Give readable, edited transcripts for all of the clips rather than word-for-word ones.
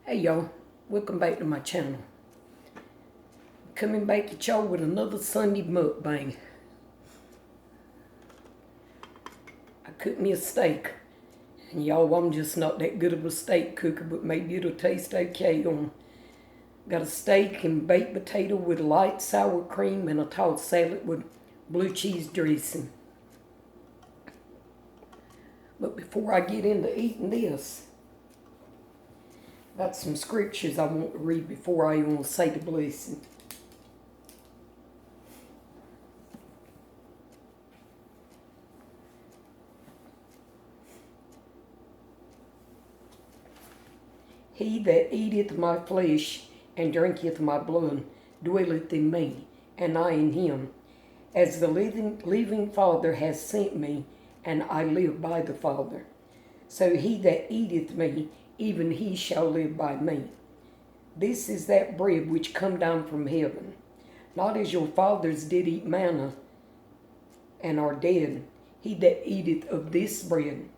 Hey y'all, welcome back to my channel. Coming back at y'all with another Sunday mukbang. I cooked me a steak. And y'all, I'm just not that good of a steak cooker, but maybe it'll taste okay. Got a steak and baked potato with light sour cream and a tossed salad with blue cheese dressing. But before I get into eating this, got some scriptures I want to read before I even say the blessing. He that eateth my flesh and drinketh my blood dwelleth in me, and I in him. As the living Father hath sent me, and I live by the Father. So he that eateth me, even he shall live by me. This is that bread which come down from heaven, not as your fathers did eat manna, and are dead. He that eateth of this bread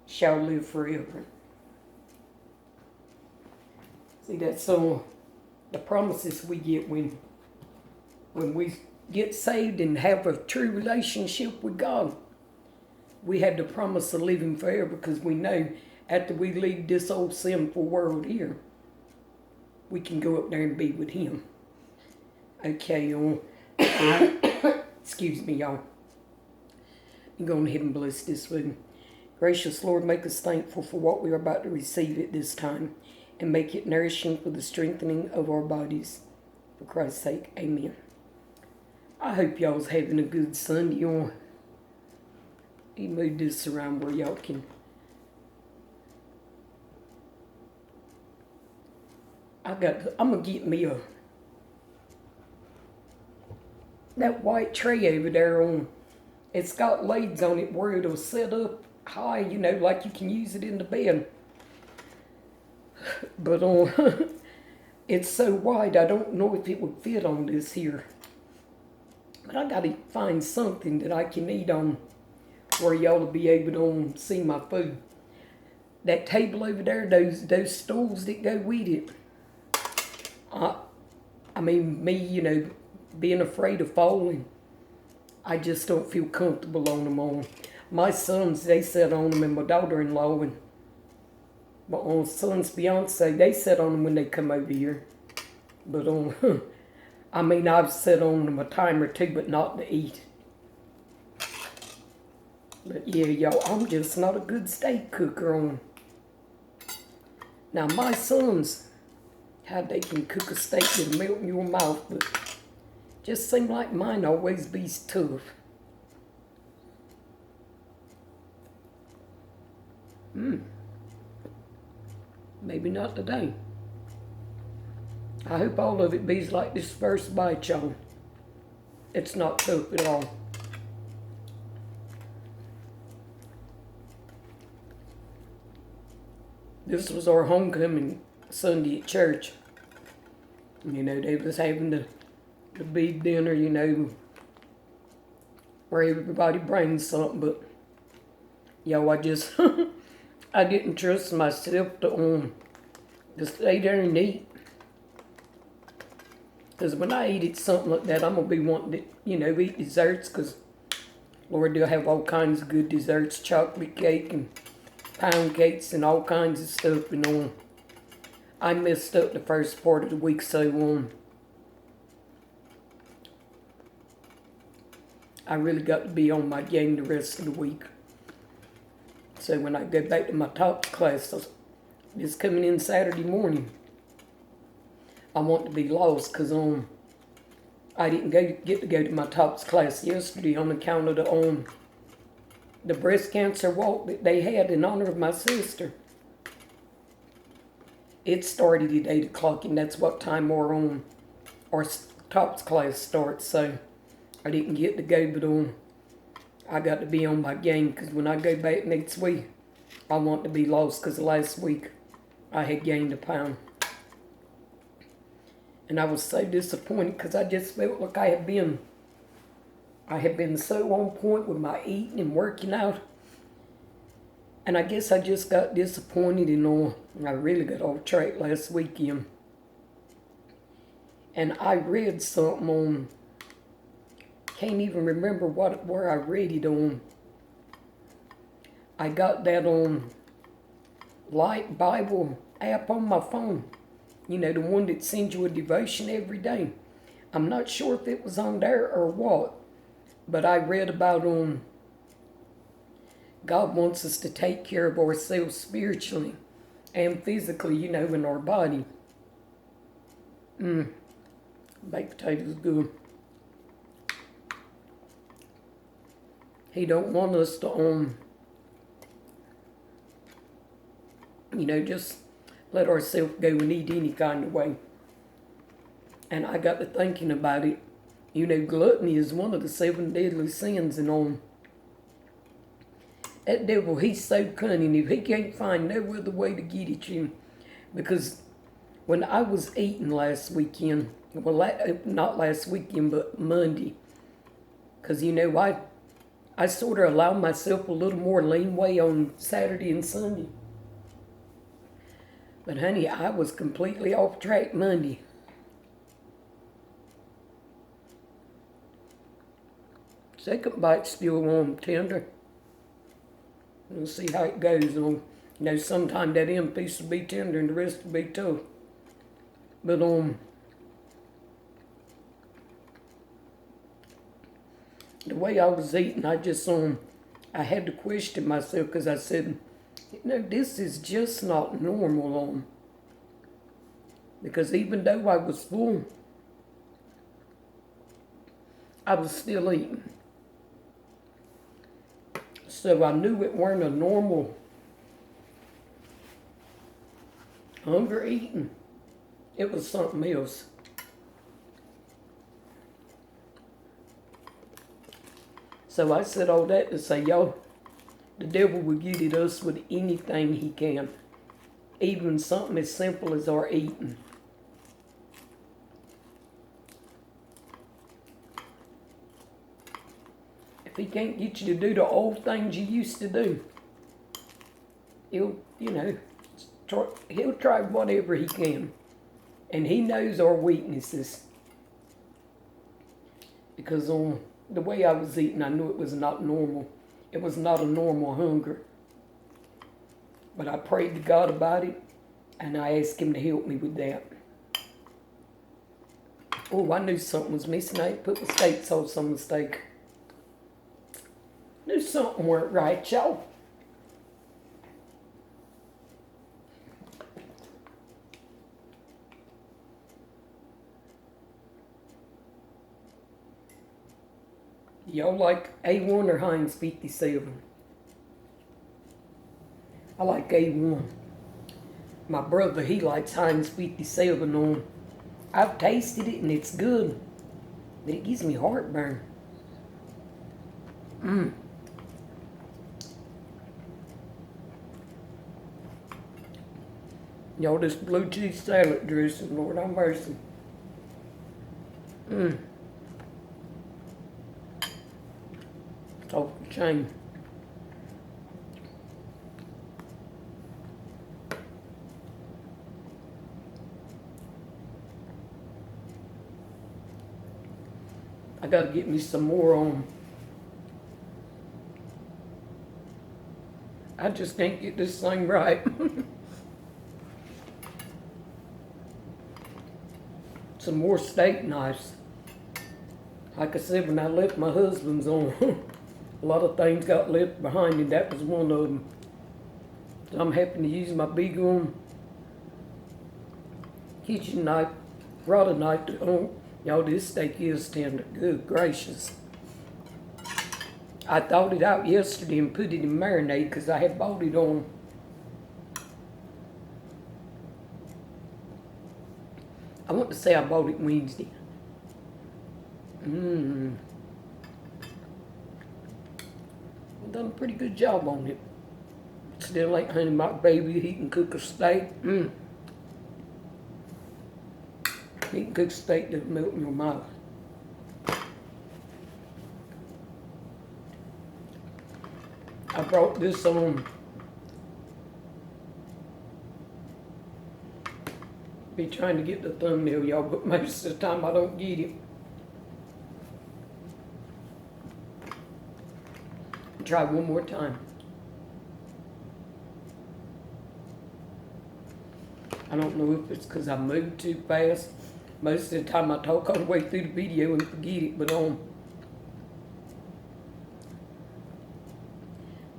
shall live forever. See, that's the promises we get when we get saved and have a true relationship with God. We have the promise of living forever because we know after we leave this old sinful world here, we can go up there and be with Him. Okay, y'all. Excuse me, y'all. I'm going ahead and bless this food. Gracious Lord, make us thankful for what we are about to receive at this time, and make it nourishing for the strengthening of our bodies. For Christ's sake, amen. I hope y'all's having a good Sunday. Let me move this around where y'all can. I'm going to get me that white tray over there on. It's got leads on it where it'll set up high, like you can use it in the bed. But it's so wide, I don't know if it would fit on this here. But I got to find something that I can eat on where y'all will be able to see my food. That table over there, those stools that go with it. Me, being afraid of falling, I just don't feel comfortable on them all. My sons, they sat on them, and my daughter-in-law and my son's fiance, they sat on them when they come over here. But I've sat on them a time or two, but not to eat. But yeah, y'all, I'm just not a good steak cooker. Now my sons, how they can cook a steak that'll melt in your mouth, but just seem like mine always be tough. Maybe not today. I hope all of it be's like this first bite, y'all. It's not tough at all. This was our homecoming Sunday at church. They was having the big dinner, where everybody brings something, but I just I didn't trust myself to stay there and eat. Because when I eat something like that, I'm going to be wanting to, eat desserts, because Lord, they'll have all kinds of good desserts, chocolate cake and pound cakes and all kinds of stuff, I messed up the first part of the week, so I really got to be on my game the rest of the week. So when I go back to my TOPS class, this coming in Saturday morning, I want to be lost because I didn't get to go to my TOPS class yesterday on account of the breast cancer walk that they had in honor of my sister. It started at 8 o'clock, and that's what time our TOPS class starts. So I didn't get to go, but I got to be on my game, because when I go back next week, I want to be lost, because last week I had gained a pound. And I was so disappointed, because I just felt like I had been so on point with my eating and working out. And I guess I just got disappointed in all. I really got off track last weekend. And I read something on, can't even remember where I read it on. I got that on Light Bible app on my phone. You know, the one that sends you a devotion every day. I'm not sure if it was on there or what, but I read about God wants us to take care of ourselves spiritually and physically, you know, in our body. Baked potatoes good. He don't want us to, you know, just let ourselves go and eat any kind of way. And I got to thinking about it. You know, gluttony is one of the 7 deadly sins, and that devil, he's so cunning. If he can't find no other way to get at you, because when I was eating last weekend, well, not last weekend, but Monday, because, you know, I sort of allowed myself a little more leeway on Saturday and Sunday. But honey, I was completely off track Monday. Second bite's still warm, tender. We'll see how it goes. You know, sometimes that end piece will be tender and the rest will be tough. But the way I was eating, I just I had to question myself, because I said, you know, this is just not normal. Because even though I was full, I was still eating. So I knew it weren't a normal hunger eating. It was something else. So I said all that to say, y'all, the devil will get at us with anything he can. Even something as simple as our eating. If he can't get you to do the old things you used to do, he'll try whatever he can. And he knows our weaknesses. Because the way I was eating, I knew it was not normal. It was not a normal hunger. But I prayed to God about it, and I asked him to help me with that. Oh, I knew something was missing. I put the steak sauce on the steak. Knew something weren't right, y'all. Y'all like A1 or Heinz 57? I like A1. My brother, he likes Heinz 57 I've tasted it and it's good, but it gives me heartburn. Y'all, this blue cheese salad dressing, Lord have mercy. It's off the chain. I gotta get me some more on. I just can't get this thing right. Some more steak knives. Like I said, when I left my husband's on, a lot of things got left behind, and that was one of them. So I'm having to use my big kitchen knife, rotted knife to y'all, this steak is tender. Good gracious. I thawed it out yesterday and put it in marinade because I had bought it on. I want to say I bought it Wednesday. I've done a pretty good job on it. Still like honey my baby, he can cook a steak. He can cook steak that'll melt in your mouth. I brought this Be trying to get the thumbnail, y'all, but most of the time I don't get it. Try one more time. I don't know if it's because I moved too fast. Most of the time I talk all the way through the video and forget it, but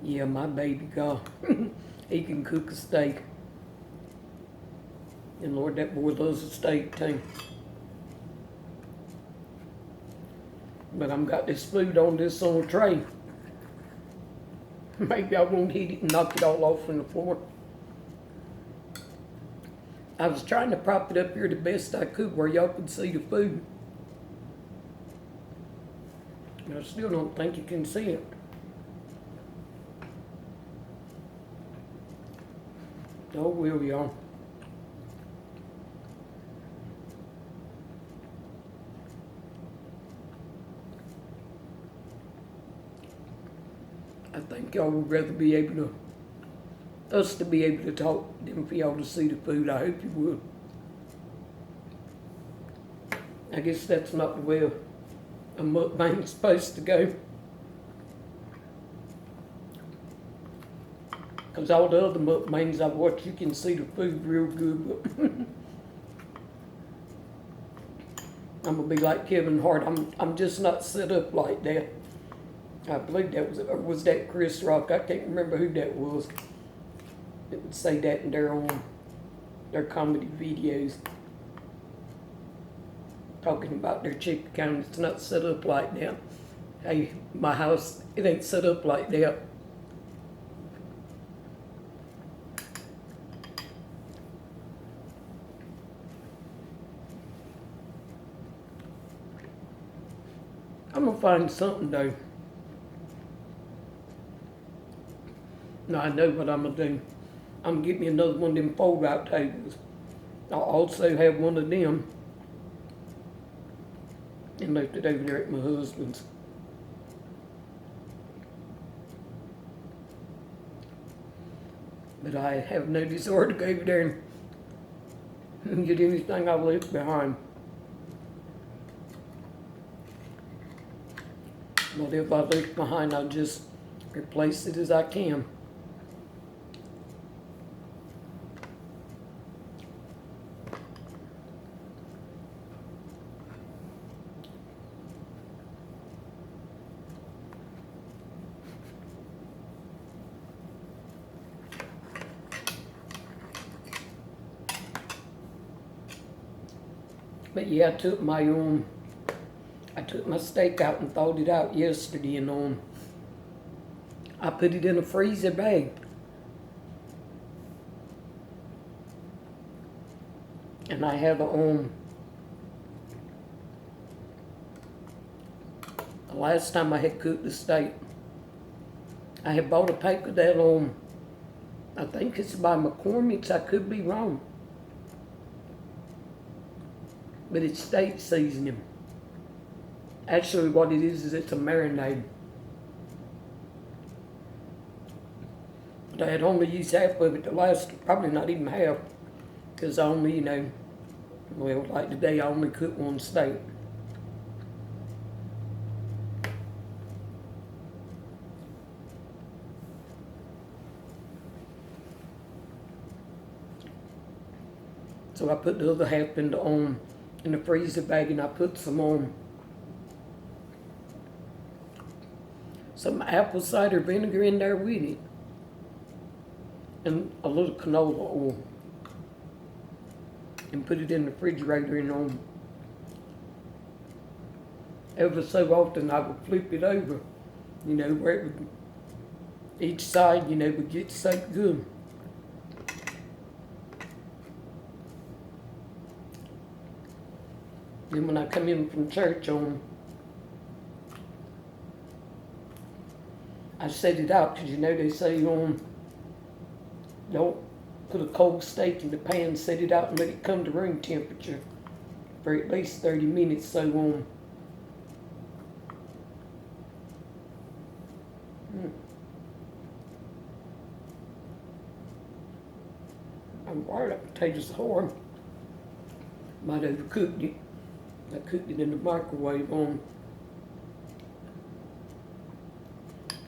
yeah, my baby, God, he can cook a steak. And Lord, that boy loves a steak too. But I'm got this food on this little tray. Maybe I won't hit it and knock it all off on the floor. I was trying to prop it up here the best I could where y'all could see the food. I still don't think you can see it. Oh, well, y'all. I think y'all would rather be able to, us to be able to talk than for y'all to see the food. I hope you would. I guess that's not the way a mukbang's supposed to go. Because all the other mukbangs I've watched, you can see the food real good. But I'm going to be like Kevin Hart. I'm just not set up like that. I believe that was that Chris Rock. I can't remember who that was. It would say that in their comedy videos. Talking about their chick account. It's not set up like that. Hey, my house, it ain't set up like that. I'm gonna find something though. No, I know what I'm gonna do. I'm gonna get me another one of them fold-out tables. I'll also have one of them and left it over there at my husband's. But I have no desire to go over there and get anything I left behind. Whatever I left behind, I'll just replace it as I can. But yeah, I took my steak out and thawed it out yesterday, and I put it in a freezer bag. And I have the last time I had cooked the steak, I had bought a pack of that I think it's by McCormick's, I could be wrong. But it's steak seasoning. Actually, what it is it's a marinade. But I had only used half of it the last, probably not even half, because I only, well, like today, I only cooked one steak. So I put the other half in the freezer bag, and I put some apple cider vinegar in there with it, and a little canola oil, and put it in the refrigerator. And ever so often I would flip it over, where it would, each side, would get so good. Then when I come in from church I set it out, because they say don't put a cold steak in the pan, set it out and let it come to room temperature for at least 30 minutes. So I'm worried that potatoes are hard. Might have cooked it. I cooked it in the microwave on.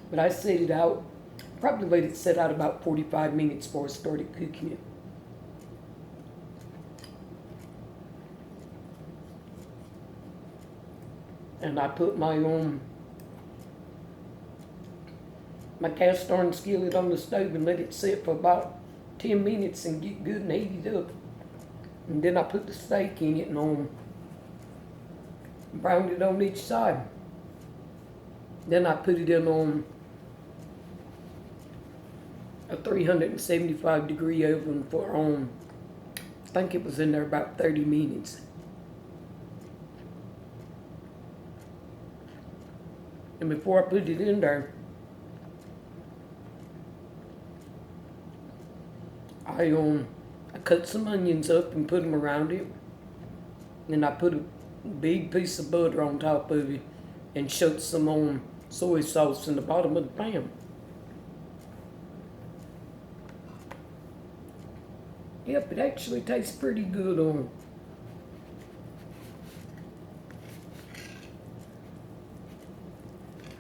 But I set it out, probably let it set out about 45 minutes before I started cooking it. And I put my cast iron skillet on the stove and let it sit for about 10 minutes and get good and heated up. And then I put the steak in it and browned it on each side. Then I put it in on a 375-degree oven for I think it was in there about 30 minutes. And before I put it in there, I cut some onions up and put them around it. And I put a big piece of butter on top of it and shook some soy sauce in the bottom of the pan. Yep, it actually tastes pretty good on.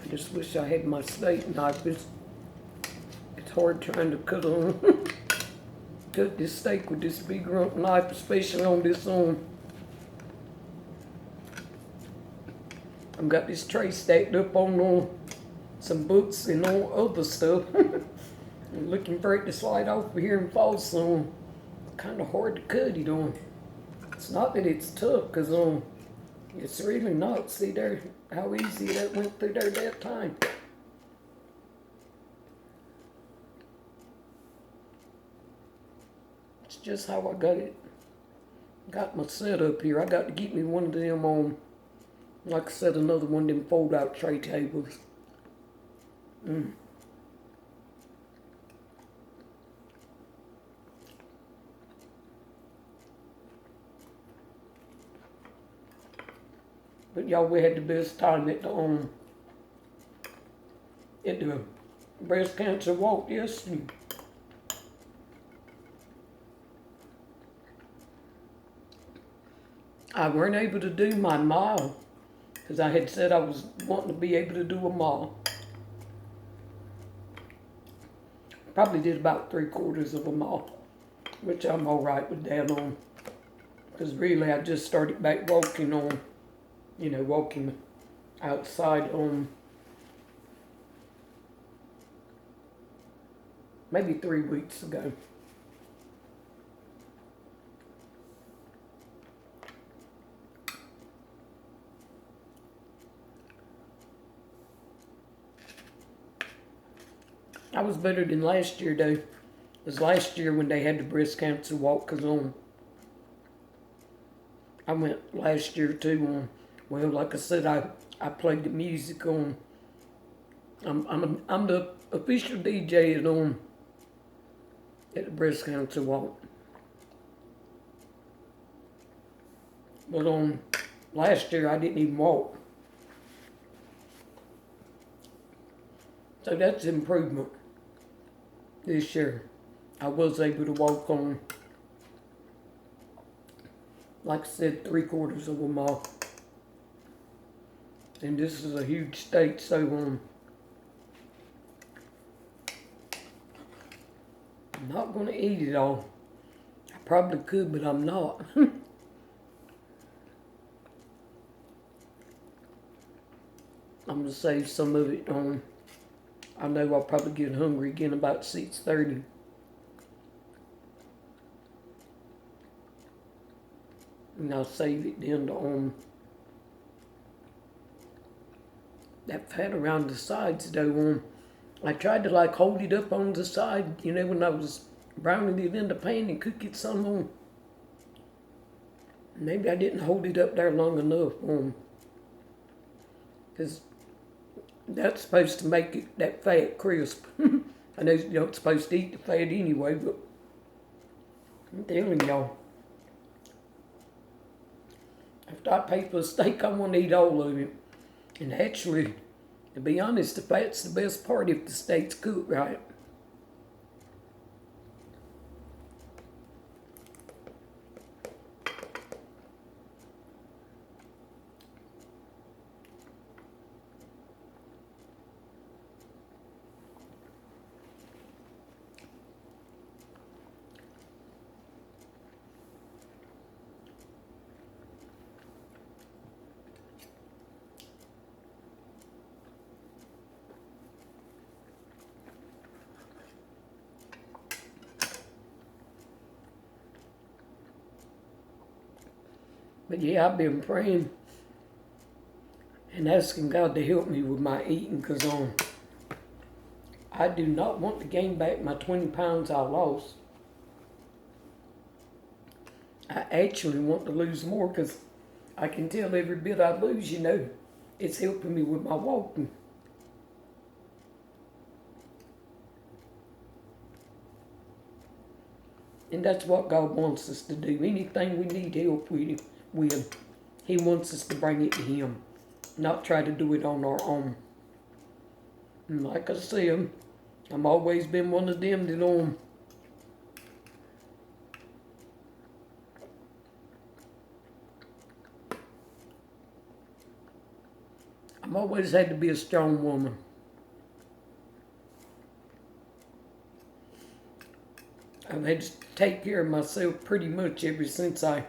I just wish I had my steak knife. It's hard trying to cut this steak with this big rump knife, especially on this I've got this tray stacked up on some books and other stuff. I'm looking for it to slide off here and fall, so kind of hard to cut it on. It's not that it's tough, because it's really not. See there how easy that went through there that time. It's just how I got my setup here. I got to get me one of them like I said, another one of them fold-out tray tables. But y'all, we had the best time at the breast cancer walk yesterday. I weren't able to do my mile because I had said I was wanting to be able to do a mile. Probably did about 3/4 of a mile, which I'm all right with that on. Because really I just started back walking walking outside maybe 3 weeks ago. I was better than last year though. It was last year when they had the breast cancer walk, because I went last year too. Well, like I said, I played the music on. I'm the official DJ at the breast cancer walk. But last year I didn't even walk. So that's improvement. This year I was able to walk on, like I said, 3/4 of a mile. And this is a huge steak, so I'm not going to eat it all. I probably could, but I'm not. I'm going to save some of it on. I know I'll probably get hungry again about 6:30. And I'll save it then to that fat around the sides though. I tried to hold it up on the side, when I was browning it in the pan and cook it some on. Maybe I didn't hold it up there long enough, because that's supposed to make it that fat crisp. I know you're not supposed to eat the fat anyway, but I'm telling y'all, after I pay for a steak, I want to eat all of it. And actually, to be honest, the fat's the best part if the steak's cooked right. But yeah, I've been praying and asking God to help me with my eating, because I do not want to gain back my 20 pounds I lost. I actually want to lose more, because I can tell every bit I lose, it's helping me with my walking. And that's what God wants us to do. Anything we need help with, He wants us to bring it to Him, not try to do it on our own. And like I said, I've always been one of them that I've always had to be a strong woman. I've had to take care of myself pretty much ever since I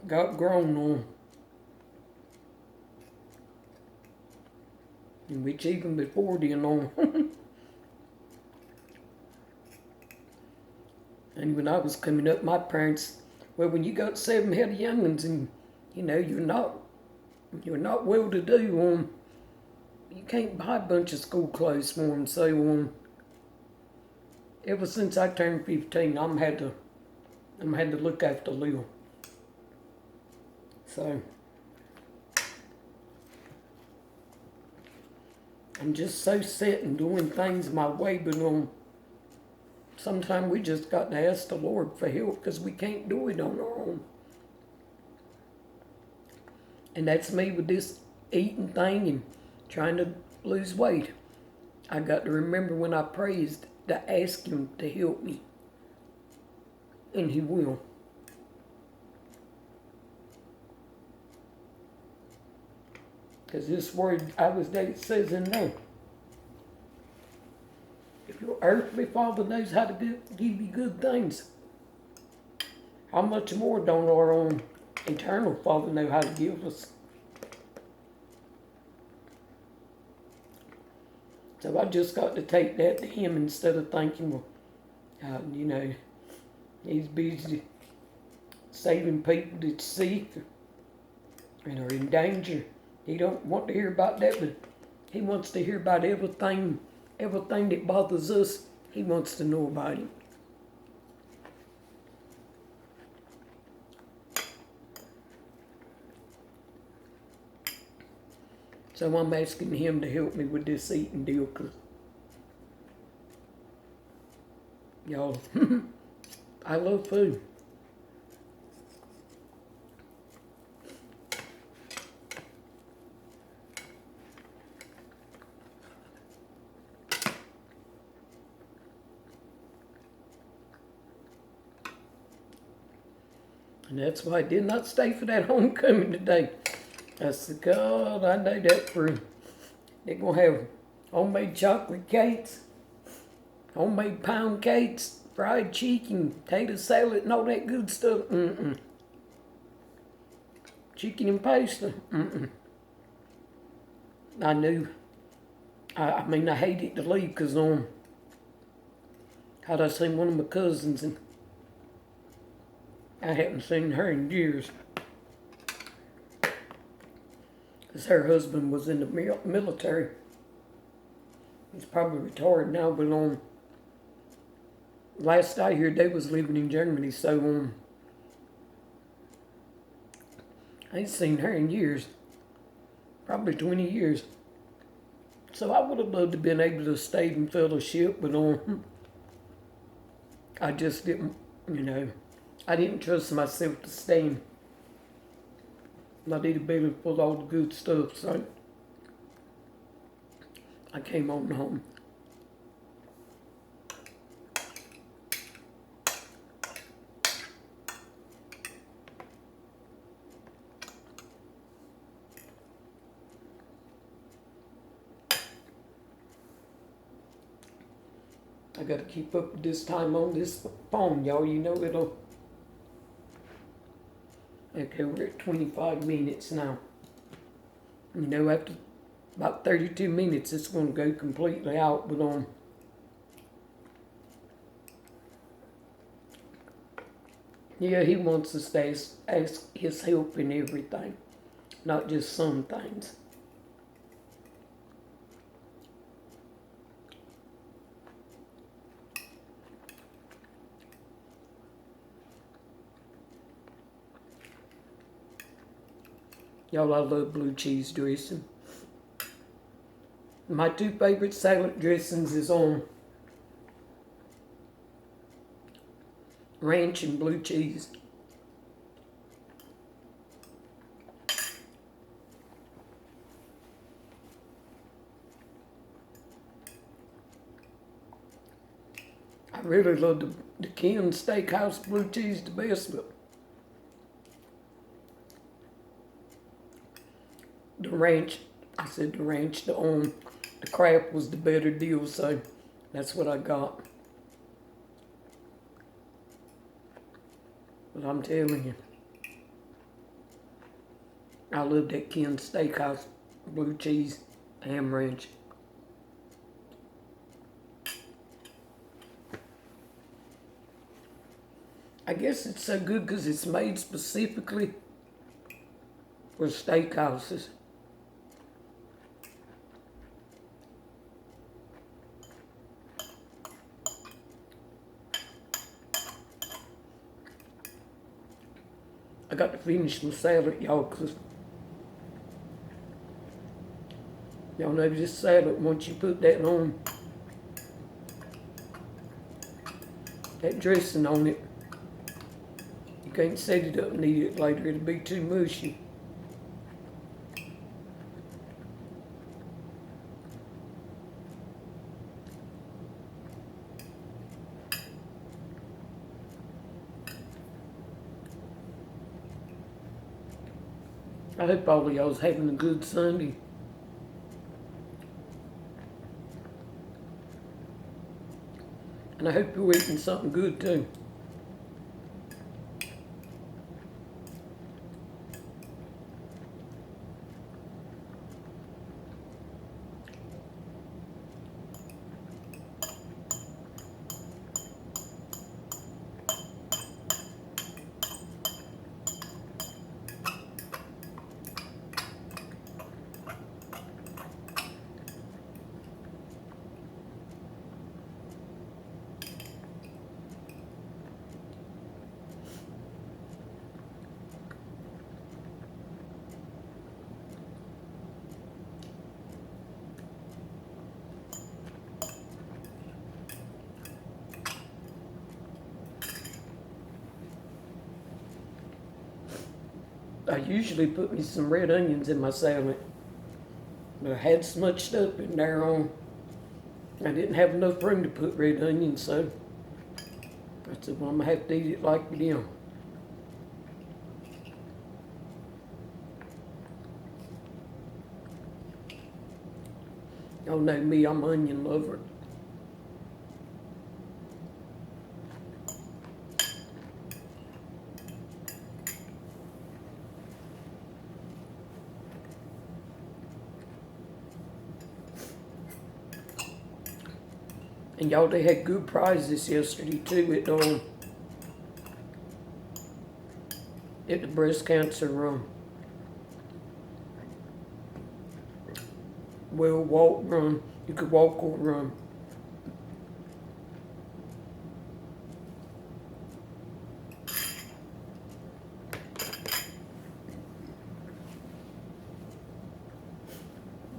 got grown on. Which even before then on. And when I was coming up, my parents, well, when you got 7 head of young'uns and, you're not well to do, you can't buy a bunch of school clothes for them. So, ever since I turned 15, I'm had to look after Lil. So, I'm just so set in doing things my way, but sometimes we just got to ask the Lord for help, because we can't do it on our own. And that's me with this eating thing and trying to lose weight. I got to remember when I praised to ask Him to help me. And He will. Because this word says in there, if your earthly Father knows how to give you good things, how much more don't our own eternal Father know how to give us? So I just got to take that to Him instead of thinking, well, He's busy saving people that's sick and are in danger. He don't want to hear about that, but He wants to hear about everything that bothers us. He wants to know about it. So I'm asking Him to help me with this eating deal, because, y'all, I love food. And that's why I did not stay for that homecoming today. I said, God, I know that they're going to have homemade chocolate cakes, homemade pound cakes, fried chicken, potato salad, and all that good stuff. Chicken and pasta. I knew. I hated to leave, because how'd I seen one of my cousins, and I hadn't seen her in years. Because her husband was in the military. He's probably retired now, but last I heard, they was living in Germany, so I ain't seen her in years. Probably 20 years. So I would have loved to have been able to stay in fellowship, but I just didn't, I didn't trust myself to stay. I needed a belly full of all the good stuff, so I came on home. I got to keep up with this time on this phone, y'all. It'll... Okay, we're at 25 minutes now. After about 32 minutes, it's going to go completely out, but Yeah, he wants us to ask his help in everything, not just some things. Y'all, I love blue cheese dressing. My two favorite salad dressings is on ranch and blue cheese. I really love the Ken Steakhouse blue cheese the best, but the ranch, I said the ranch, the Kraft was the better deal, so that's what I got. But I'm telling you, I love that Ken Steakhouse blue cheese ham ranch. I guess it's so good because it's made specifically for steakhouses. I got to finish my salad, y'all, because y'all know this salad, once you put that on, that dressing on it, you can't set it up and eat it later. It'll be too mushy. I hope all of y'all's having a good Sunday. And I hope you're eating something good too. I usually put me some red onions in my salad, but I had so much stuff in there I didn't have enough room to put red onions, so I said, well, I'm gonna have to eat it like them. Y'all know me, I'm an onion lover. And y'all, they had good prizes yesterday too at the breast cancer walk run. You could walk or run.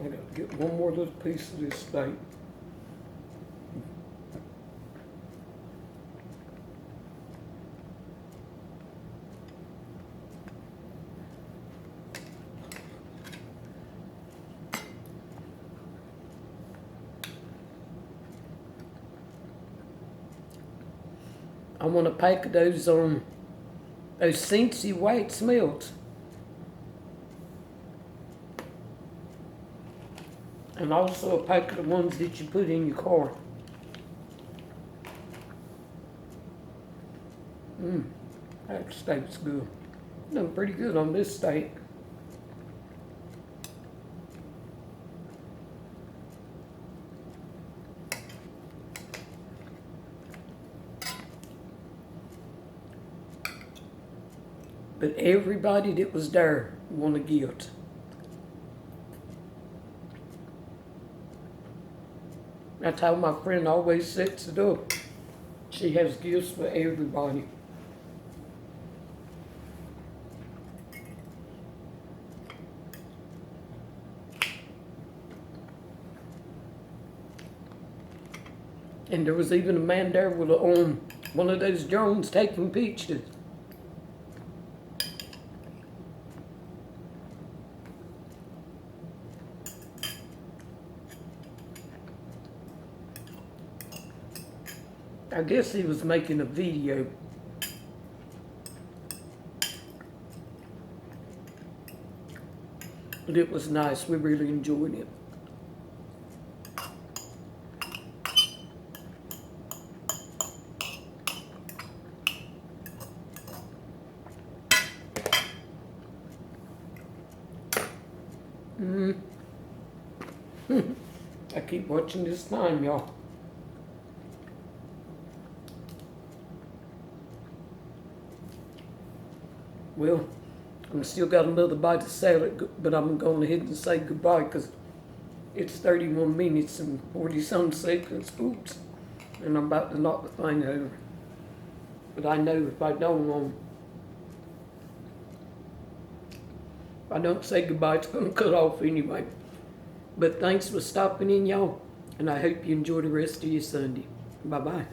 I gotta get one more little piece of this steak. I want a pack of those Cincy white smelts. And also a pack of the ones that you put in your car. That steak's good. Done pretty good on this steak. But everybody that was there won a gift. That's how my friend always sets it up. She has gifts for everybody. And there was even a man there with one of those drones taking pictures. I guess he was making a video. But it was nice. We really enjoyed it. I keep watching this time, y'all. Well, I'm still got another bite of salad, but I'm going ahead and say goodbye because it's 31 minutes and 40-some seconds. Oops. And I'm about to knock the thing over. But I know if I don't say goodbye, it's going to cut off anyway. But thanks for stopping in, y'all. And I hope you enjoy the rest of your Sunday. Bye-bye.